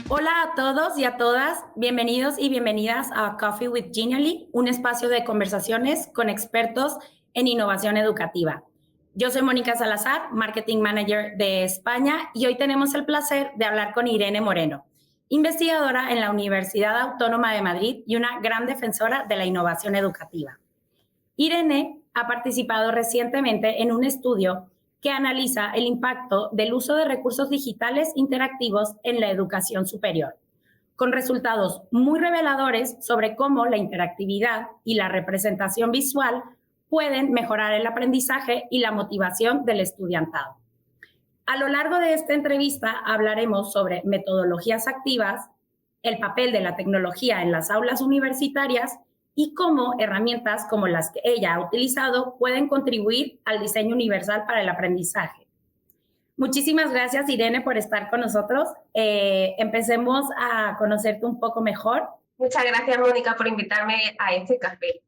Hola a todos y a todas, bienvenidos y bienvenidas a Coffee with Genially, un espacio de conversaciones con expertos en innovación educativa. Yo soy Mónica Salazar, Marketing Manager de España, y hoy tenemos el placer de hablar con Irene Moreno, investigadora en la Universidad Autónoma de Madrid y una gran defensora de la innovación educativa. Irene ha participado recientemente en un estudio que analiza el impacto del uso de recursos digitales interactivos en la educación superior, con resultados muy reveladores sobre cómo la interactividad y la representación visual pueden mejorar el aprendizaje y la motivación del estudiantado. A lo largo de esta entrevista hablaremos sobre metodologías activas, el papel de la tecnología en las aulas universitarias y cómo herramientas como las que ella ha utilizado pueden contribuir al diseño universal para el aprendizaje. Muchísimas gracias, Irene, por estar con nosotros. Empecemos a conocerte un poco mejor. Muchas gracias, Mónica, por invitarme a este café.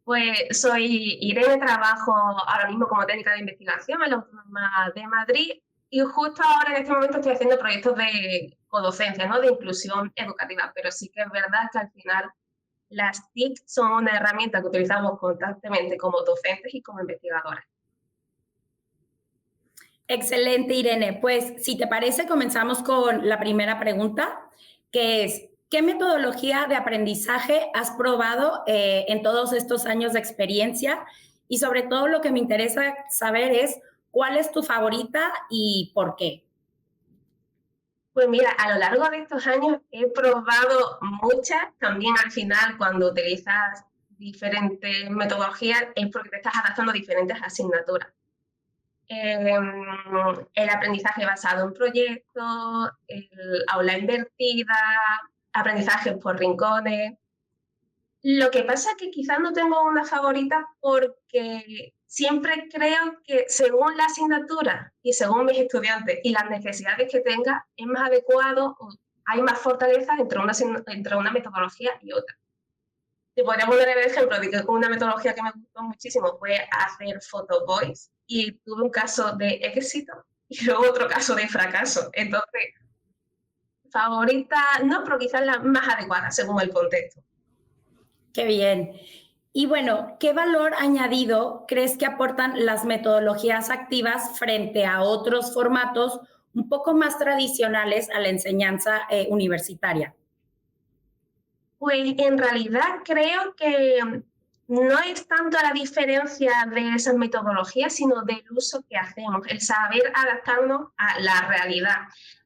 Pues soy Irene, trabajo ahora mismo como técnica de investigación en la Autónoma de Madrid y justo ahora en este momento estoy haciendo proyectos de codocencia, ¿no? De inclusión educativa, pero sí que es verdad que al final las TIC son una herramienta que utilizamos constantemente como docentes y como investigadoras. Excelente, Irene. Pues si te parece, comenzamos con la primera pregunta, que es, ¿qué metodología de aprendizaje has probado en todos estos años de experiencia? Y sobre todo lo que me interesa saber es, ¿cuál es tu favorita y por qué? Pues mira, a lo largo de estos años he probado muchas. También al final, cuando utilizas diferentes metodologías, es porque te estás adaptando a diferentes asignaturas. El aprendizaje basado en proyectos, el aula invertida, aprendizaje por rincones. Lo que pasa es que quizás no tengo una favorita porque siempre creo que según la asignatura y según mis estudiantes y las necesidades que tenga, es más adecuado o hay más fortaleza entre una metodología y otra. Te podría poner el ejemplo de que una metodología que me gustó muchísimo fue hacer photo voice y tuve un caso de éxito y luego otro caso de fracaso. Entonces, favorita no, pero quizás la más adecuada según el contexto. Qué bien. Y bueno, ¿qué valor añadido crees que aportan las metodologías activas frente a otros formatos un poco más tradicionales a la enseñanza universitaria? Pues en realidad creo que no es tanto la diferencia de esas metodologías, sino del uso que hacemos, el saber adaptarnos a la realidad.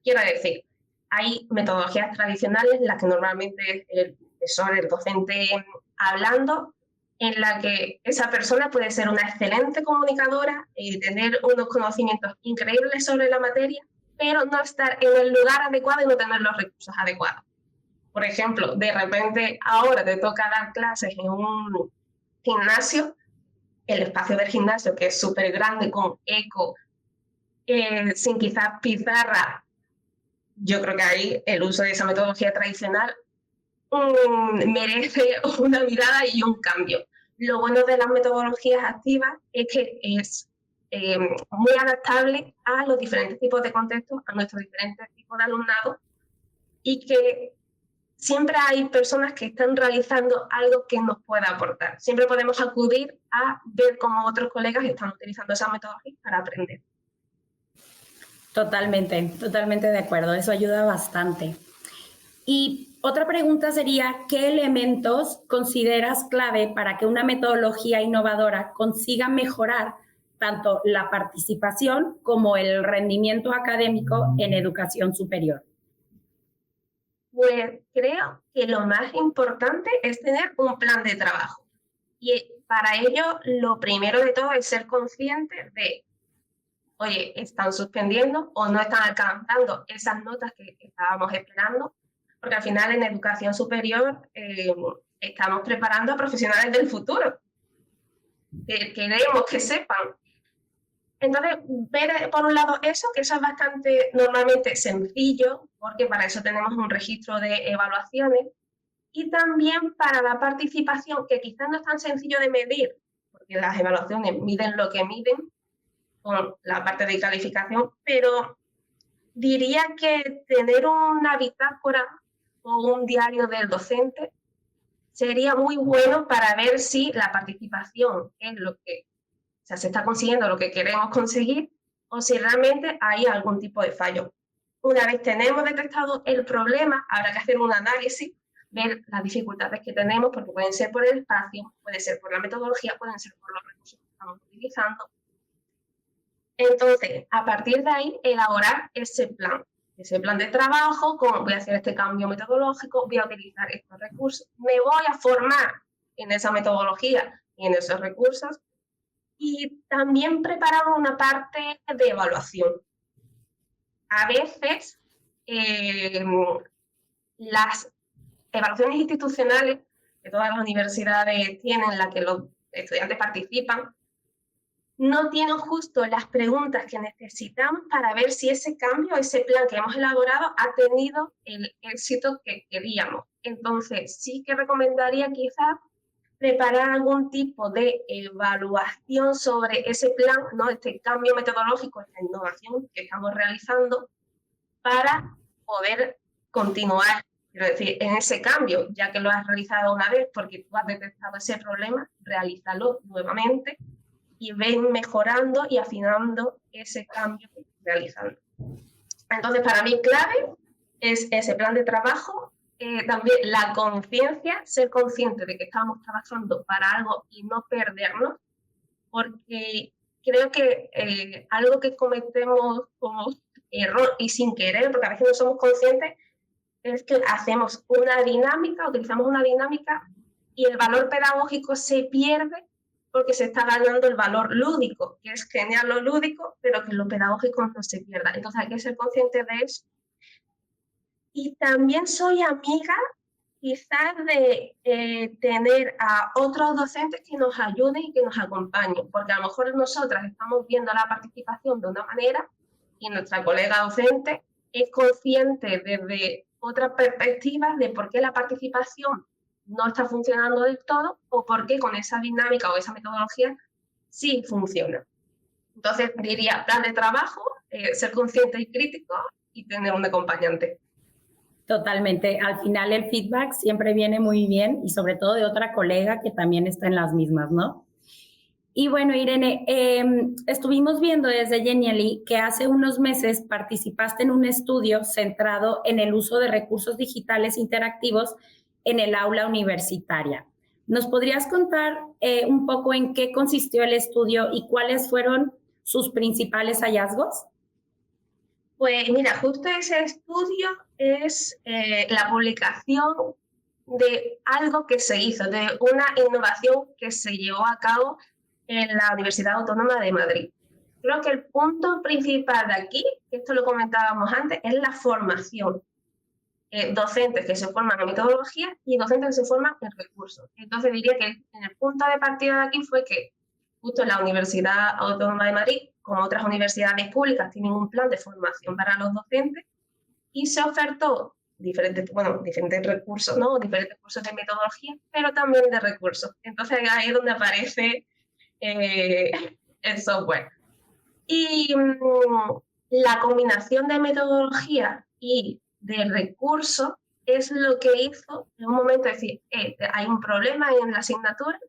Quiero decir, hay metodologías tradicionales, las que normalmente el profesor, el docente hablando, en la que esa persona puede ser una excelente comunicadora y tener unos conocimientos increíbles sobre la materia, pero no estar en el lugar adecuado y no tener los recursos adecuados. Por ejemplo, de repente ahora te toca dar clases en un gimnasio, el espacio del gimnasio que es súper grande, con eco, sin quizás pizarra. Yo creo que ahí el uso de esa metodología tradicional merece una mirada y un cambio. Lo bueno de las metodologías activas es que es muy adaptable a los diferentes tipos de contextos, a nuestros diferentes tipos de alumnado, y que siempre hay personas que están realizando algo que nos pueda aportar. Siempre podemos acudir a ver cómo otros colegas están utilizando esa metodología para aprender. Totalmente, totalmente de acuerdo. Eso ayuda bastante. Y otra pregunta sería, ¿qué elementos consideras clave para que una metodología innovadora consiga mejorar tanto la participación como el rendimiento académico en educación superior? Pues creo que lo más importante es tener un plan de trabajo. Y para ello, lo primero de todo es ser consciente de, oye, están suspendiendo o no están alcanzando esas notas que estábamos esperando, porque al final en educación superior estamos preparando a profesionales del futuro, que queremos que sepan. Entonces, ver por un lado eso, que eso es bastante normalmente sencillo, porque para eso tenemos un registro de evaluaciones, y también para la participación, que quizás no es tan sencillo de medir, porque las evaluaciones miden lo que miden con la parte de calificación, pero diría que tener una bitácora o un diario del docente sería muy bueno para ver si la participación es lo que, o sea, se está consiguiendo lo que queremos conseguir o si realmente hay algún tipo de fallo. Una vez tenemos detectado el problema, habrá que hacer un análisis, ver las dificultades que tenemos, porque pueden ser por el espacio, puede ser por la metodología, pueden ser por los recursos que estamos utilizando. Entonces, a partir de ahí, elaborar ese plan de trabajo, cómo voy a hacer este cambio metodológico, voy a utilizar estos recursos, me voy a formar en esa metodología y en esos recursos, y también preparar una parte de evaluación. A veces, las evaluaciones institucionales que todas las universidades tienen, en las que los estudiantes participan, no tienen justo las preguntas que necesitamos para ver si ese cambio, ese plan que hemos elaborado ha tenido el éxito que queríamos. Entonces, sí que recomendaría quizás preparar algún tipo de evaluación sobre ese plan, ¿no? Este cambio metodológico, esta innovación que estamos realizando para poder continuar, quiero decir, en ese cambio, ya que lo has realizado una vez porque tú has detectado ese problema, realízalo nuevamente y ven mejorando y afinando ese cambio que estás realizando. Entonces, para mí clave es ese plan de trabajo, también la conciencia, ser consciente de que estamos trabajando para algo y no perdernos, porque creo que algo que cometemos como error y sin querer, porque a veces no somos conscientes, es que hacemos una dinámica, utilizamos una dinámica y el valor pedagógico se pierde porque se está ganando el valor lúdico, que es genial lo lúdico, pero que lo pedagógico no se pierda. Entonces hay que ser consciente de eso. Y también soy amiga quizás de tener a otros docentes que nos ayuden y que nos acompañen, porque a lo mejor nosotras estamos viendo la participación de una manera y nuestra colega docente es consciente desde otras perspectivas de por qué la participación no está funcionando del todo o por qué con esa dinámica o esa metodología sí funciona. Entonces diría plan de trabajo, ser consciente y crítico y tener un acompañante. Totalmente. Al final el feedback siempre viene muy bien y sobre todo de otra colega que también está en las mismas, ¿no? Y bueno, Irene, estuvimos viendo desde Genially que hace unos meses participaste en un estudio centrado en el uso de recursos digitales interactivos en el aula universitaria. ¿Nos podrías contar un poco en qué consistió el estudio y cuáles fueron sus principales hallazgos? Pues mira, justo ese estudio es la publicación de algo que se hizo, de una innovación que se llevó a cabo en la Universidad Autónoma de Madrid. Creo que el punto principal de aquí, que esto lo comentábamos antes, es la formación. Docentes que se forman en metodología y docentes que se forman en recursos. Entonces diría que en el punto de partida de aquí fue que justo en la Universidad Autónoma de Madrid, como otras universidades públicas, tienen un plan de formación para los docentes y se ofertó diferentes recursos, ¿no? Diferentes cursos de metodología, pero también de recursos. Entonces ahí es donde aparece el software. Y la combinación de metodología y de recursos es lo que hizo en un momento decir, hay un problema en la asignatura,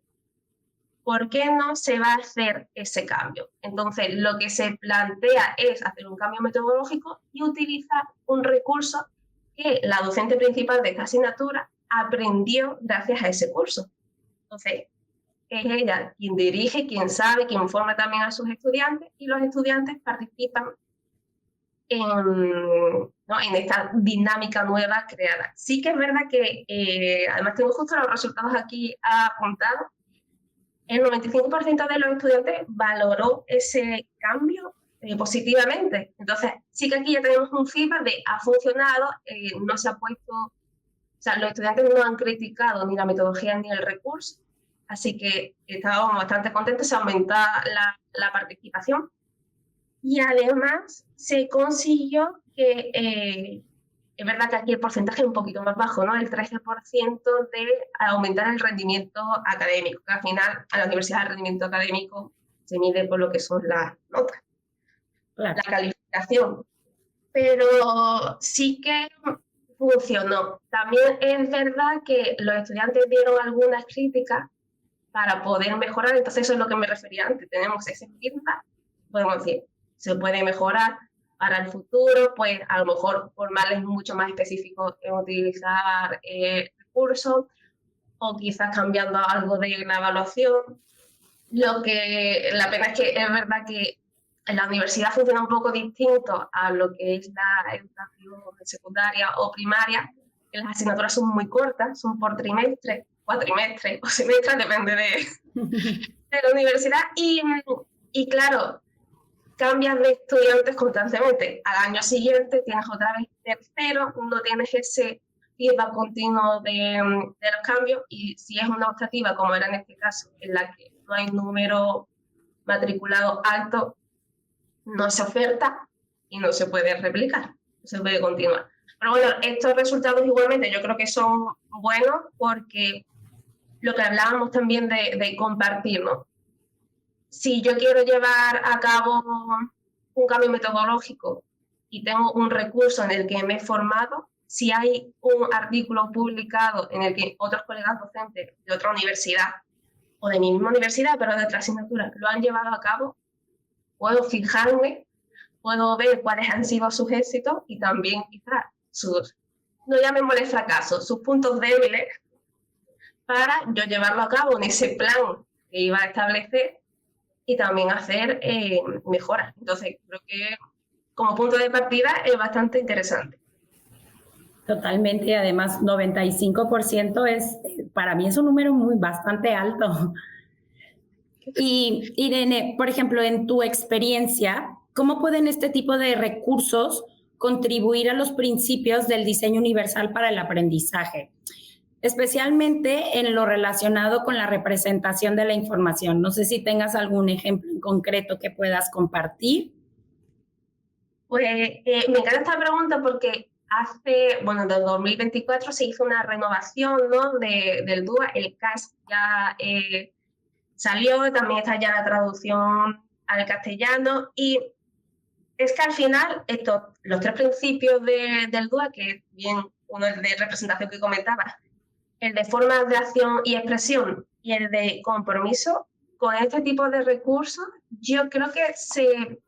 ¿por qué no se va a hacer ese cambio? Entonces, lo que se plantea es hacer un cambio metodológico y utilizar un recurso que la docente principal de esta asignatura aprendió gracias a ese curso. Entonces, es ella quien dirige, quien sabe, quien forma también a sus estudiantes y los estudiantes participan en esta dinámica nueva creada. Sí que es verdad que, además tengo justo los resultados aquí apuntados, el 95% de los estudiantes valoró ese cambio positivamente. Entonces, sí que aquí ya tenemos un feedback de ha funcionado, no se ha puesto, o sea, los estudiantes no han criticado ni la metodología ni el recurso, así que estábamos bastante contentos, se aumenta la participación. Y además se consiguió que, es verdad que aquí el porcentaje es un poquito más bajo, ¿no? El 13% de aumentar el rendimiento académico, que al final a la universidad el rendimiento académico se mide por lo que son las notas, claro, la calificación. pero sí que funcionó. También es verdad que los estudiantes dieron algunas críticas para poder mejorar, entonces eso es lo que me refería antes, tenemos ese feedback, podemos decir, se puede mejorar para el futuro, pues a lo mejor formarles mucho más específicos en utilizar recursos o quizás cambiando algo de la evaluación. La pena es que es verdad que en la universidad funciona un poco distinto a lo que es la educación secundaria o primaria, que las asignaturas son muy cortas, son por trimestre, cuatrimestre o semestre, depende de la universidad, y claro, cambias de estudiantes constantemente. Al año siguiente tienes otra vez tercero, no tienes ese feedback continuo de los cambios, y si es una optativa, como era en este caso, en la que no hay número matriculado alto, no se oferta y no se puede replicar, no se puede continuar. Pero bueno, estos resultados igualmente yo creo que son buenos porque lo que hablábamos también de compartir, ¿no? Si yo quiero llevar a cabo un cambio metodológico y tengo un recurso en el que me he formado, si hay un artículo publicado en el que otros colegas docentes de otra universidad o de mi misma universidad, pero de otra asignatura, lo han llevado a cabo, puedo fijarme, puedo ver cuáles han sido sus éxitos y también quizás sus, no llamémosle fracasos, sus puntos débiles, para yo llevarlo a cabo en ese plan que iba a establecer y también hacer mejoras. Entonces, creo que como punto de partida es bastante interesante. Totalmente, además 95% para mí es un número bastante alto. Y Irene, por ejemplo, en tu experiencia, ¿cómo pueden este tipo de recursos contribuir a los principios del diseño universal para el aprendizaje? Especialmente en lo relacionado con la representación de la información. No sé si tengas algún ejemplo en concreto que puedas compartir. Pues me encanta esta pregunta porque desde 2024 se hizo una renovación, ¿no?, del DUA, el CAS ya salió, también está ya la traducción al castellano, y es que al final los tres principios del DUA, que es bien uno es de representación que comentaba, el de formas de acción y expresión y el de compromiso, con este tipo de recursos yo creo que se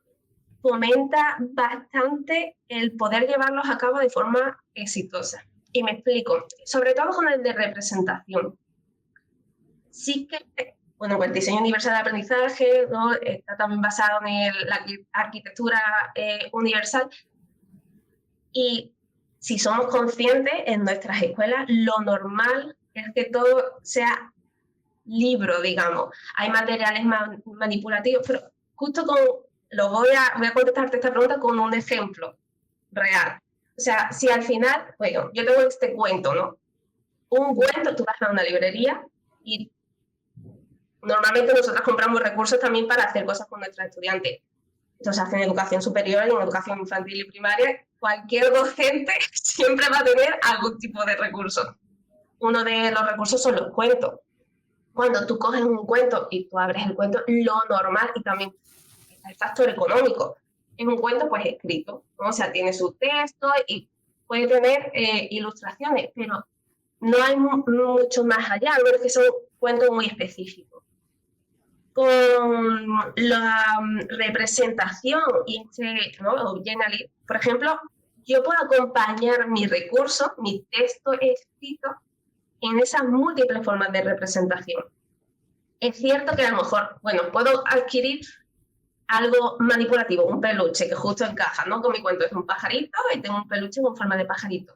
fomenta bastante el poder llevarlos a cabo de forma exitosa. Y me explico, sobre todo con el de representación. Sí que, pues el diseño universal de aprendizaje, ¿no?, está también basado en la arquitectura universal, y si somos conscientes en nuestras escuelas, lo normal es que todo sea libro, digamos. Hay materiales manipulativos, pero justo voy a contestarte esta pregunta con un ejemplo real. O sea, si al final, bueno, yo tengo este cuento, ¿no? Un cuento, tú vas a una librería y normalmente nosotros compramos recursos también para hacer cosas con nuestros estudiantes. Esto se hace en educación superior, en educación infantil y primaria. Cualquier docente siempre va a tener algún tipo de recurso. Uno de los recursos son los cuentos. Cuando tú coges un cuento y tú abres el cuento, lo normal, y también el factor económico, es un cuento pues escrito, ¿no? O sea, tiene su texto y puede tener ilustraciones, pero no hay mucho más allá, no es que son cuentos muy específicos. Con la representación y ¿no?, Genially, por ejemplo, yo puedo acompañar mi recurso, mi texto escrito, en esas múltiples formas de representación. Es cierto que a lo mejor, bueno, puedo adquirir algo manipulativo, un peluche que justo encaja, ¿no?, con mi cuento, es un pajarito y tengo un peluche con forma de pajarito.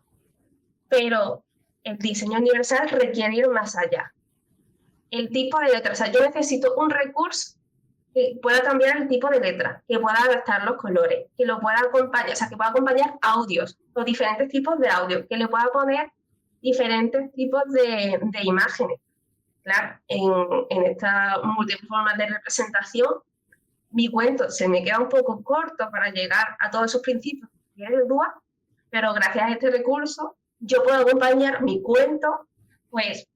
Pero el diseño universal requiere ir más allá. El tipo de letra, o sea, yo necesito un recurso que pueda cambiar el tipo de letra, que pueda adaptar los colores, que lo pueda acompañar, o sea, que pueda acompañar audios, los diferentes tipos de audio, que le pueda poner diferentes tipos de imágenes. Claro, en estas múltiples formas de representación, mi cuento se me queda un poco corto para llegar a todos esos principios que tiene el DUA, pero gracias a este recurso yo puedo acompañar mi cuento pues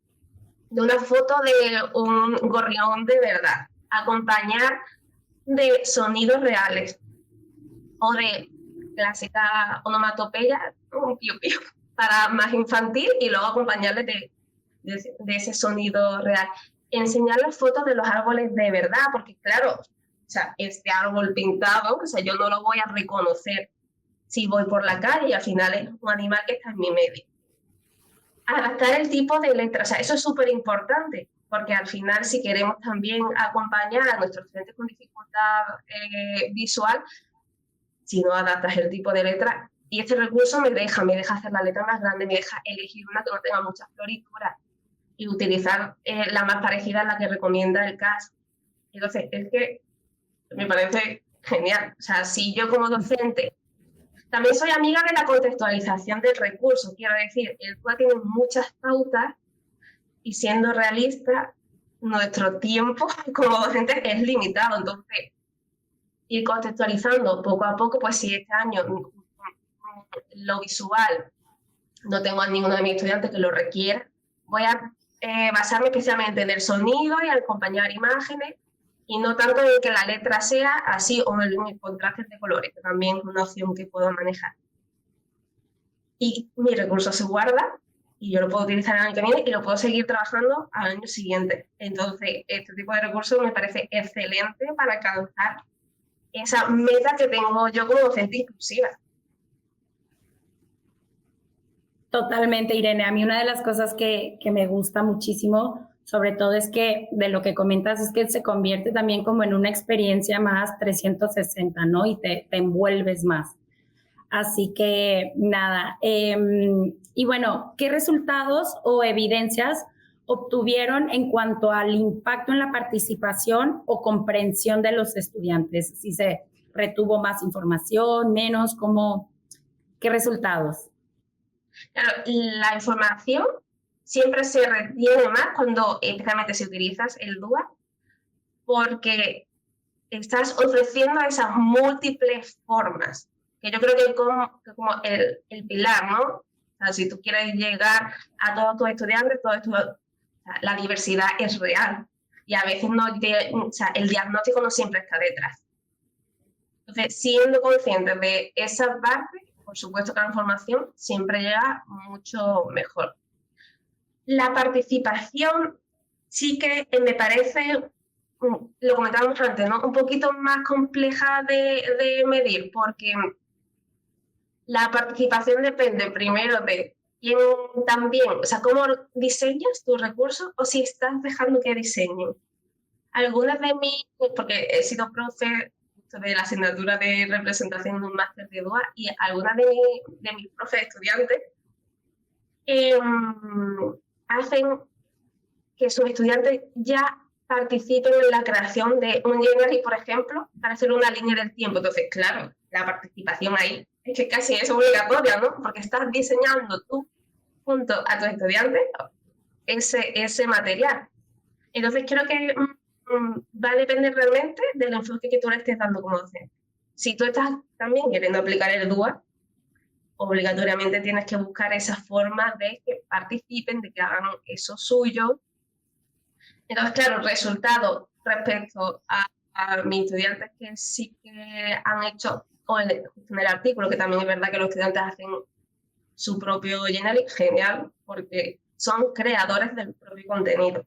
de una foto de un gorrión de verdad, acompañar de sonidos reales o de clásica onomatopeya, un piu piu, para más infantil y luego acompañarle de ese sonido real. Enseñarles fotos de los árboles de verdad, porque claro, o sea, este árbol pintado, o sea, yo no lo voy a reconocer si voy por la calle y al final es un animal que está en mi medio. Adaptar el tipo de letra, o sea, eso es súper importante, porque al final si queremos también acompañar a nuestros estudiantes con dificultad visual, si no adaptas el tipo de letra, y este recurso me deja hacer la letra más grande, me deja elegir una que no tenga muchas florituras y utilizar la más parecida a la que recomienda el CAS. Entonces, es que me parece genial. O sea, si yo como docente también soy amiga de la contextualización del recurso, quiero decir, el cual tiene muchas pautas y siendo realista, nuestro tiempo como docentes es limitado, entonces ir contextualizando poco a poco, pues si este año lo visual no tengo a ninguno de mis estudiantes que lo requiera, voy a basarme especialmente en el sonido y acompañar imágenes y no tanto en que la letra sea así o en el contraste de colores, que también es una opción que puedo manejar. Y mi recurso se guarda y yo lo puedo utilizar el año que viene y lo puedo seguir trabajando al año siguiente. Entonces, este tipo de recursos me parece excelente para alcanzar esa meta que tengo yo como docente inclusiva. Totalmente, Irene. A mí una de las cosas que me gusta muchísimo, sobre todo es que de lo que comentas, es que se convierte también como en una experiencia más 360, ¿no? Y te envuelves más. Así que nada. Y bueno, ¿qué resultados o evidencias obtuvieron en cuanto al impacto en la participación o comprensión de los estudiantes? Si se retuvo más información, menos, ¿qué resultados? Claro, la información siempre se retiene más cuando especialmente si utilizas el DUA, porque estás ofreciendo esas múltiples formas, que yo creo que es como el pilar, ¿no? O sea, si tú quieres llegar a todos tus estudiantes, la diversidad es real y a veces o sea, el diagnóstico no siempre está detrás. Entonces, siendo conscientes de esa parte, por supuesto que la información siempre llega mucho mejor. La participación sí que me parece, lo comentábamos antes, ¿no? Un poquito más compleja de medir, porque la participación depende primero de quién también, o sea, cómo diseñas tu recurso o si estás dejando que diseñen. Algunas de porque he sido profe de la asignatura de representación de un máster de DUA y algunas de mis profes estudiantes hacen que sus estudiantes ya participen en la creación de un Genially, por ejemplo, para hacer una línea del tiempo. Entonces, claro, la participación ahí es que casi es obligatoria, ¿no? Porque estás diseñando tú junto a tus estudiantes ese material. Entonces, creo que va a depender realmente del enfoque que tú le estés dando como docente. Si tú estás también queriendo aplicar el DUA, obligatoriamente tienes que buscar esa forma de que participen, de que hagan eso suyo. Entonces, claro, el resultado respecto a mis estudiantes que sí que han hecho, o en el artículo, que también es verdad que los estudiantes hacen su propio Genially, genial, porque son creadores del propio contenido.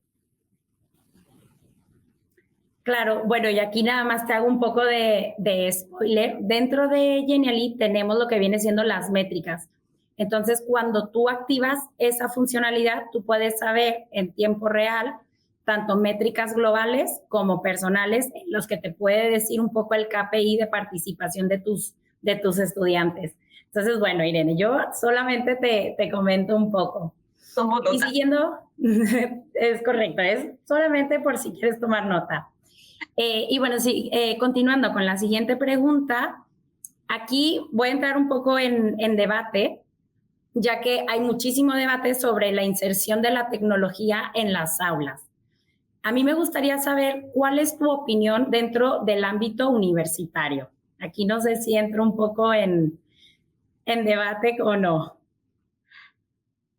Claro, bueno, y aquí nada más te hago un poco de spoiler. Dentro de Genially tenemos lo que viene siendo las métricas. Entonces, cuando tú activas esa funcionalidad, tú puedes saber en tiempo real tanto métricas globales como personales, en los que te puede decir un poco el KPI de participación de tus estudiantes. Entonces, bueno, Irene, yo solamente te comento un poco. Y siguiendo, es correcto, es solamente por si quieres tomar nota. Y bueno, sí, continuando con la siguiente pregunta, aquí voy a entrar un poco en debate, ya que hay muchísimo debate sobre la inserción de la tecnología en las aulas. A mí me gustaría saber cuál es tu opinión dentro del ámbito universitario. Aquí no sé si entro un poco en debate o no.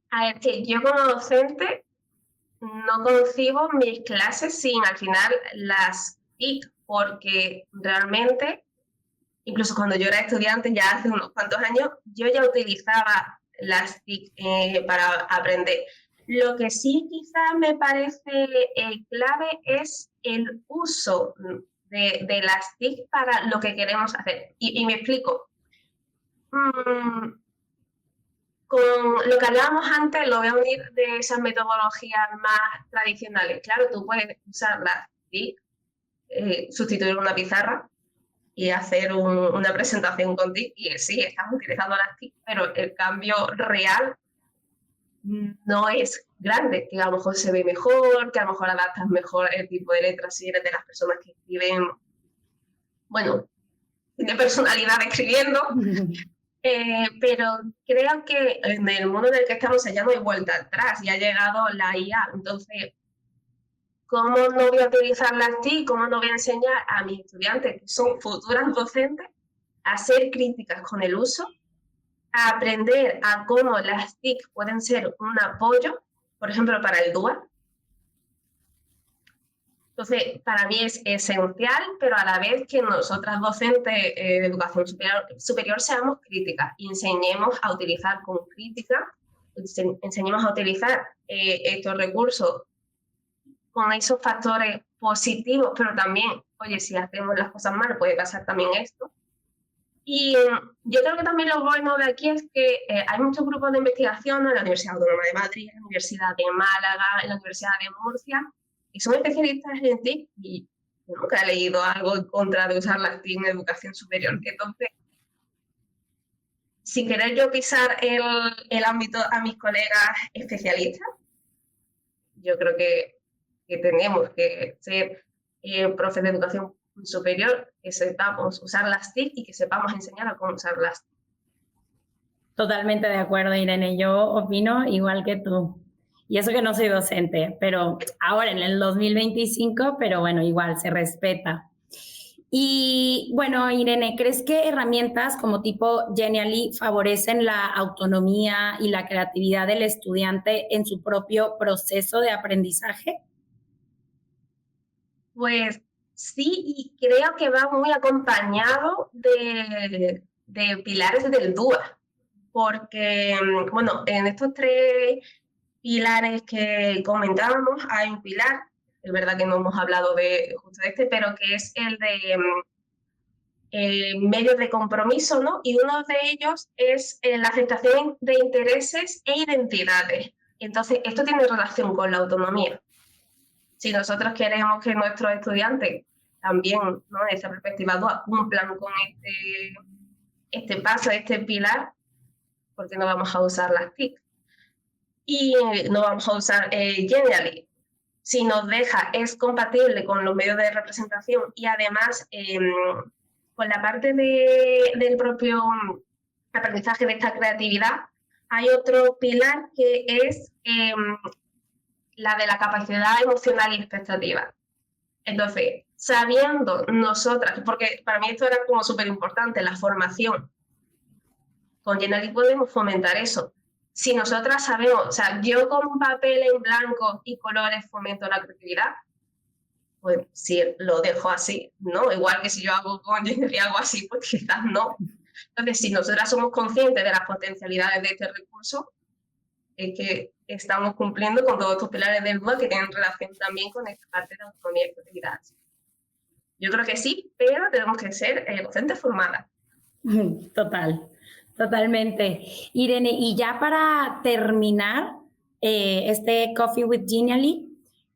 A ver, que yo como docente no concibo mis clases sin al final las TIC, porque realmente incluso cuando yo era estudiante, ya hace unos cuantos años, yo ya utilizaba las TIC para aprender. Lo que sí quizás me parece clave es el uso de las TIC para lo que queremos hacer. Y me explico. Con lo que hablábamos antes, lo voy a unir de esas metodologías más tradicionales. Claro, tú puedes usar las TIC, sustituir una pizarra y hacer una presentación con TIC, y sí, estás utilizando las TIC, pero el cambio real no es grande, que a lo mejor se ve mejor, que a lo mejor adaptas mejor el tipo de letras si eres de las personas que escriben, bueno, de personalidad escribiendo, pero creo que en el mundo en el que estamos ya no hay vuelta atrás y ha llegado la IA, entonces, ¿cómo no voy a utilizar las TIC? ¿Cómo no voy a enseñar a mis estudiantes, que son futuras docentes, a ser críticas con el uso, a aprender a cómo las TIC pueden ser un apoyo, por ejemplo, para el dual? Entonces, para mí es esencial, pero a la vez que nosotras docentes de educación superior seamos críticas y enseñemos a utilizar con crítica, enseñemos a utilizar estos recursos con esos factores positivos, pero también, oye, si hacemos las cosas mal, puede pasar también esto. Y yo creo que también lo bueno de aquí es que hay muchos grupos de investigación en la Universidad Autónoma de Madrid, en la Universidad de Málaga, en la Universidad de Murcia, y son especialistas en TIC, y yo nunca he leído algo en contra de usar las TIC en educación superior. Entonces, sin querer yo pisar el ámbito a mis colegas especialistas, yo creo que tenemos que ser profes de educación superior, que sepamos usar las TIC y que sepamos enseñar a cómo usar las TIC. Totalmente de acuerdo, Irene. Yo opino igual que tú. Y eso que no soy docente, pero ahora en el 2025, pero bueno, igual se respeta. Y bueno, Irene, ¿crees que herramientas como tipo Genially favorecen la autonomía y la creatividad del estudiante en su propio proceso de aprendizaje? Pues sí, y creo que va muy acompañado de pilares del DUA, porque, bueno, en estos 3 pilares que comentábamos hay un pilar, es verdad que no hemos hablado de justo este, pero que es el de medios de compromiso, ¿no? Y uno de ellos es la aceptación de intereses e identidades. Entonces, esto tiene relación con la autonomía. Si nosotros queremos que nuestros estudiantes también, ¿no?, en esa perspectiva dual, cumplan con este paso, este pilar, porque no vamos a usar las TIC. Y no vamos a usar Genially. Si nos deja, es compatible con los medios de representación y además con la parte del propio aprendizaje de esta creatividad, hay otro pilar que es la de la capacidad emocional y expectativa. Entonces, sabiendo nosotras, porque para mí esto era como súper importante, la formación, con Genially podemos fomentar eso. Si nosotras sabemos, o sea, yo con un papel en blanco y colores fomento la creatividad, pues si lo dejo así, ¿no? Igual que si yo hago con Genially algo así, pues quizás no. Entonces, si nosotras somos conscientes de las potencialidades de este recurso, es que estamos cumpliendo con todos estos pilares del DUA que tienen relación también con esta parte de autonomía y creatividad. Yo creo que sí, pero tenemos que ser docentes formadas. Total, totalmente. Irene, y ya para terminar este Coffee with Genially,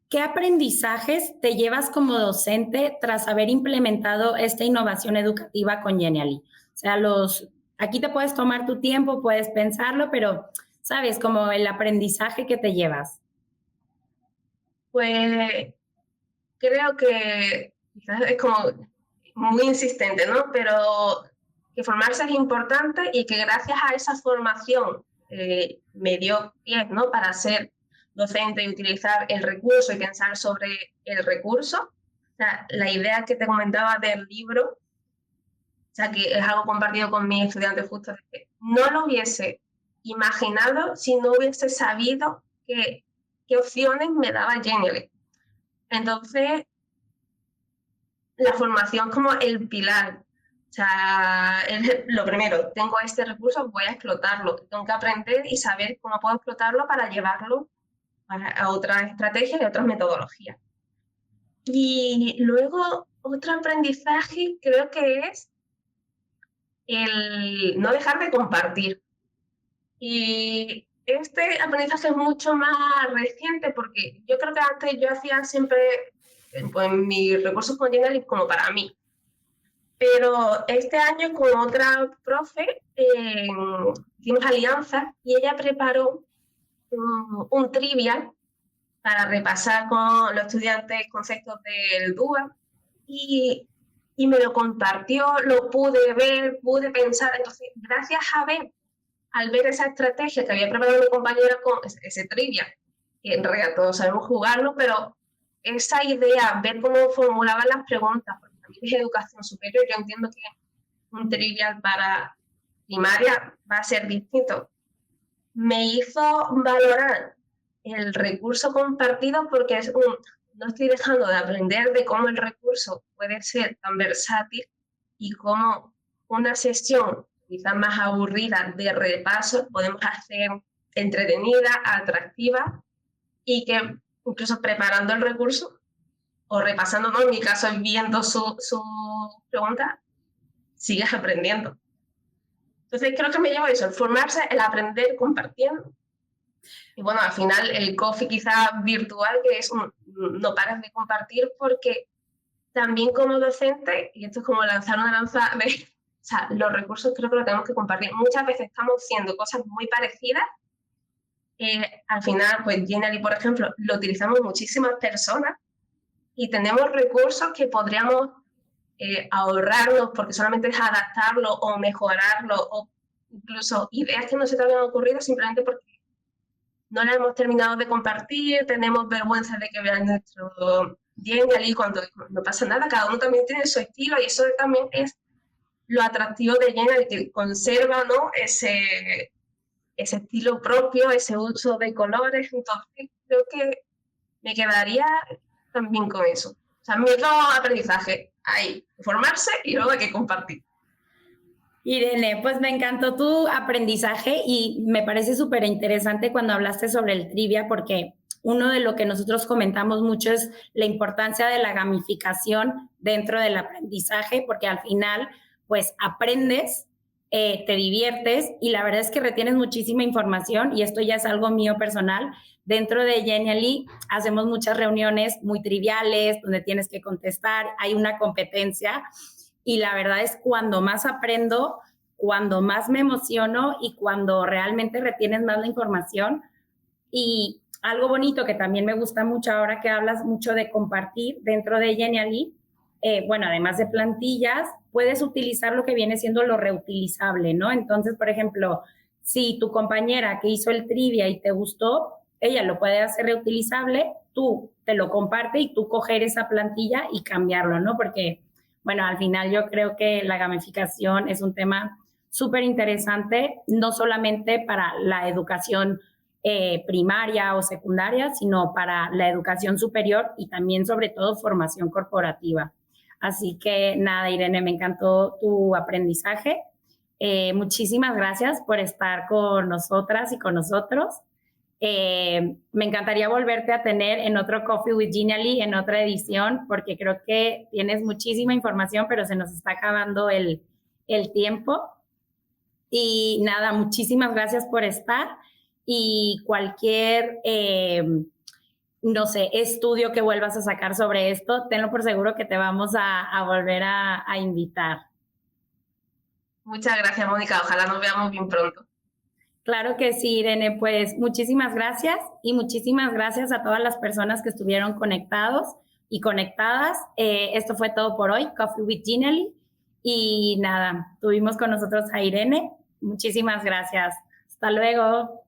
¿qué aprendizajes te llevas como docente tras haber implementado esta innovación educativa con Genially? O sea, aquí te puedes tomar tu tiempo, puedes pensarlo, pero, ¿sabes? Como el aprendizaje que te llevas. Pues creo que quizás es como muy insistente, ¿no? Pero que formarse es importante y que gracias a esa formación me dio pie, ¿no?, para ser docente y utilizar el recurso y pensar sobre el recurso. O sea, la idea que te comentaba del libro, o sea, que es algo compartido con mis estudiantes justo, de que no lo hubiese imaginado si no hubiese sabido qué opciones me daba Genially. Entonces, la formación como el pilar. O sea, lo primero, tengo este recurso, voy a explotarlo. Tengo que aprender y saber cómo puedo explotarlo para llevarlo a otras estrategias y otras metodologías. Y luego, otro aprendizaje creo que es el no dejar de compartir. Y este aprendizaje es mucho más reciente porque yo creo que antes yo hacía siempre pues, mis recursos con Genially como para mí. Pero este año con otra profe hicimos alianza y ella preparó un trivial para repasar con los estudiantes conceptos del DUA y me lo compartió, lo pude ver, pude pensar. Entonces, gracias a ver, al ver esa estrategia que había preparado mi compañera con ese trivia, que en realidad todos sabemos jugarlo, pero esa idea, ver cómo formulaban las preguntas, porque también es educación superior, yo entiendo que un trivial para primaria va a ser distinto, me hizo valorar el recurso compartido porque no estoy dejando de aprender de cómo el recurso puede ser tan versátil y cómo una sesión quizás más aburrida de repaso podemos hacer entretenida, atractiva y que incluso preparando el recurso o repasando, ¿no? En mi caso, viendo su pregunta, sigues aprendiendo. Entonces creo que me lleva eso, el formarse, el aprender compartiendo. Y bueno, al final el coffee quizá virtual, que es no paras de compartir porque también como docente, y esto es como lanzar una lanza de, o sea, los recursos creo que lo tenemos que compartir. Muchas veces estamos haciendo cosas muy parecidas. Al final, pues Genially, por ejemplo, lo utilizamos muchísimas personas y tenemos recursos que podríamos ahorrarnos porque solamente es adaptarlo o mejorarlo o incluso ideas que no se te habían ocurrido simplemente porque no la hemos terminado de compartir, tenemos vergüenza de que vean nuestro Genially cuando no pasa nada, cada uno también tiene su estilo y eso también es lo atractivo de Genially, que conserva, ¿no? ese estilo propio, ese uso de colores. Entonces creo que me quedaría también con eso. O sea, mi otro aprendizaje, hay que formarse y luego hay que compartir. Irene, pues me encantó tu aprendizaje y me parece súper interesante cuando hablaste sobre el trivia porque uno de lo que nosotros comentamos mucho es la importancia de la gamificación dentro del aprendizaje porque al final pues aprendes, te diviertes y la verdad es que retienes muchísima información y esto ya es algo mío personal. Dentro de Genially hacemos muchas reuniones muy triviales donde tienes que contestar, hay una competencia y la verdad es cuando más aprendo, cuando más me emociono y cuando realmente retienes más la información. Y algo bonito que también me gusta mucho ahora que hablas mucho de compartir dentro de Genially, bueno, además de plantillas, puedes utilizar lo que viene siendo lo reutilizable, ¿no? Entonces, por ejemplo, si tu compañera que hizo el trivia y te gustó, ella lo puede hacer reutilizable, tú te lo comparte y tú coger esa plantilla y cambiarlo, ¿no? Porque bueno, al final yo creo que la gamificación es un tema súper interesante, no solamente para la educación primaria o secundaria, sino para la educación superior y también sobre todo formación corporativa. Así que nada, Irene, me encantó tu aprendizaje. Muchísimas gracias por estar con nosotras y con nosotros. Me encantaría volverte a tener en otro Coffee with Genially, en otra edición, porque creo que tienes muchísima información, pero se nos está acabando el tiempo. Y nada, muchísimas gracias por estar y cualquier, no sé, estudio que vuelvas a sacar sobre esto, tenlo por seguro que te vamos a volver a invitar. Muchas gracias, Mónica. Ojalá nos veamos bien pronto. Claro que sí, Irene, pues muchísimas gracias y muchísimas gracias a todas las personas que estuvieron conectados y conectadas. Esto fue todo por hoy, Coffee with Genially. Y nada, tuvimos con nosotros a Irene. Muchísimas gracias. Hasta luego.